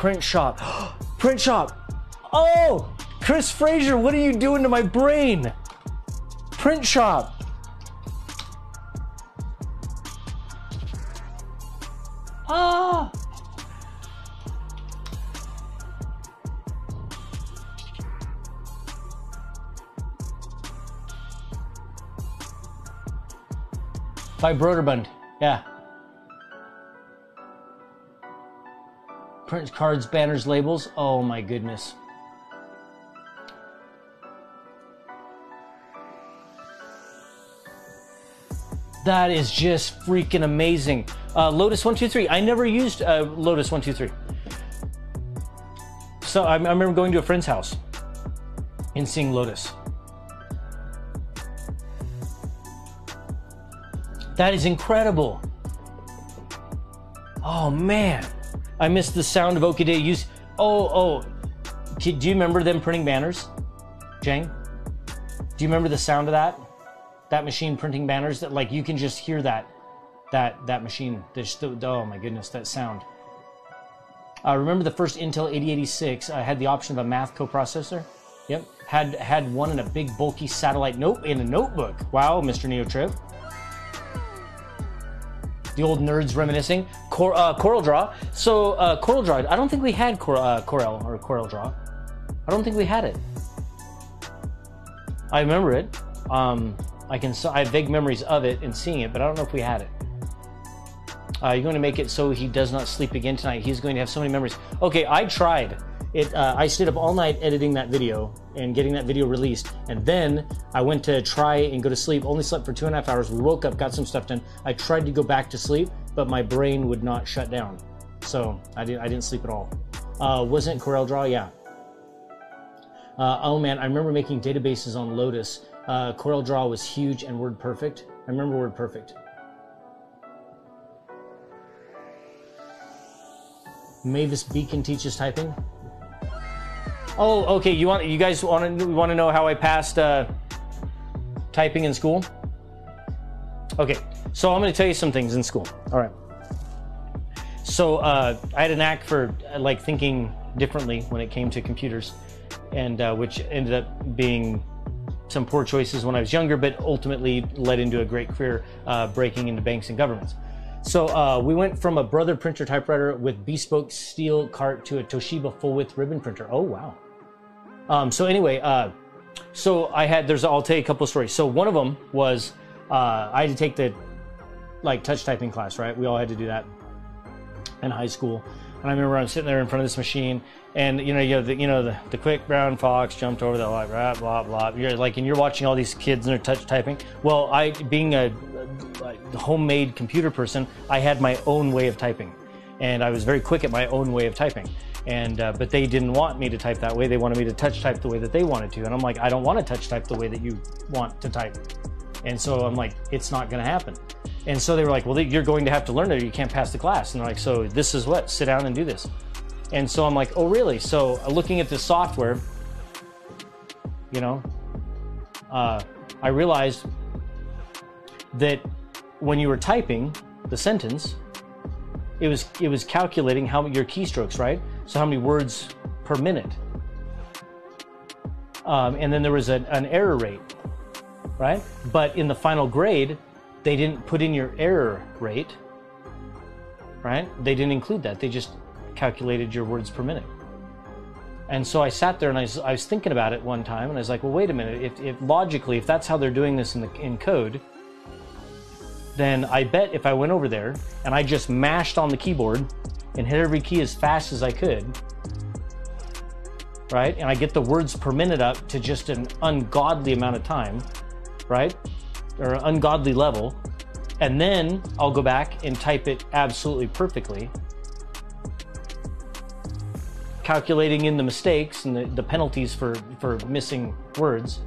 Print shop. Print shop. Oh, Chris Frazier, what are you doing to my brain? Print shop. Ah. By Broderbund, yeah. Print cards, banners, labels. Oh my goodness. That is just freaking amazing. Lotus 123. I never used Lotus 123. So I remember going to a friend's house and seeing Lotus. That is incredible. Oh man, I missed the sound of Okie use. Oh, do you remember them printing banners, Jang? Do you remember the sound of that? That machine printing banners that like you can just hear that machine. Oh my goodness, that sound. Remember the first Intel 8086 had the option of a math coprocessor? Yep, had one in a big bulky satellite in a notebook. Wow, Mr. Neo Trip. The old nerds reminiscing. CorelDRAW. So CorelDRAW, I don't think we had Corel or CorelDRAW. I don't think we had it. I remember it. I have vague memories of it and seeing it, but I don't know if we had it. You're going to make it so he does not sleep again tonight. He's going to have so many memories. Okay, I tried it. I stayed up all night editing that video and getting that video released, and then I went to try and go to sleep. Only slept for 2.5 hours. We woke up, got some stuff done. I tried to go back to sleep, but my brain would not shut down, so I didn't sleep at all. Wasn't CorelDRAW? Yeah. Oh man, I remember making databases on Lotus. CorelDRAW was huge and WordPerfect. I remember WordPerfect. Mavis Beacon teaches typing. Oh, okay. You guys want to know how I passed typing in school? Okay, so I'm going to tell you some things in school. All right. So I had a knack for like thinking differently when it came to computers, and which ended up being some poor choices when I was younger, but ultimately led into a great career breaking into banks and governments. So we went from a Brother printer typewriter with bespoke steel cart to a Toshiba full-width ribbon printer. Oh, wow. So anyway, so I'll tell you a couple of stories. So one of them was I had to take the touch typing class, right? We all had to do that in high school. And I remember I'm sitting there in front of this machine, and you have the quick brown fox jumped over the blah blah blah. You're watching all these kids and they're touch typing. Well, I being a homemade computer person, I had my own way of typing, and I was very quick at my own way of typing. And but they didn't want me to type that way. They wanted me to touch type the way that they wanted to, and I'm like, I don't want to touch type the way that you want to type. And so I'm like, it's not going to happen. And so they were like, well, you're going to have to learn it or you can't pass the class. And they're like, so this is what? Sit down and do this. And so I'm like, oh, really? So looking at this software, I realized that when you were typing the sentence, it was calculating how your keystrokes, right? So how many words per minute. And then there was an error rate, right? But in the final grade, they didn't put in your error rate, right? They didn't include that. They just calculated your words per minute. And so I sat there and I was thinking about it one time, and I was like, well, wait a minute. If logically, if that's how they're doing this in code, then I bet if I went over there and I just mashed on the keyboard and hit every key as fast as I could, right? And I get the words per minute up to just an ungodly amount of time, right? Or an ungodly level, and then I'll go back and type it absolutely perfectly, calculating in the mistakes and the penalties for missing words,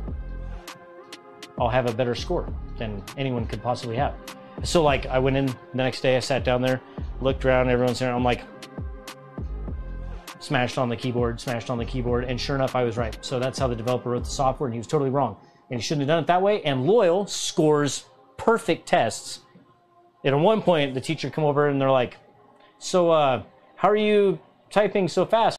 I'll have a better score than anyone could possibly have. So I went in the next day, I sat down there, looked around, everyone's there, I'm like, smashed on the keyboard, and sure enough, I was right. So that's how the developer wrote the software, and he was totally wrong. And he shouldn't have done it that way. And Loyal scores perfect tests. And at one point, the teacher come over and they're like, so how are you typing so fast?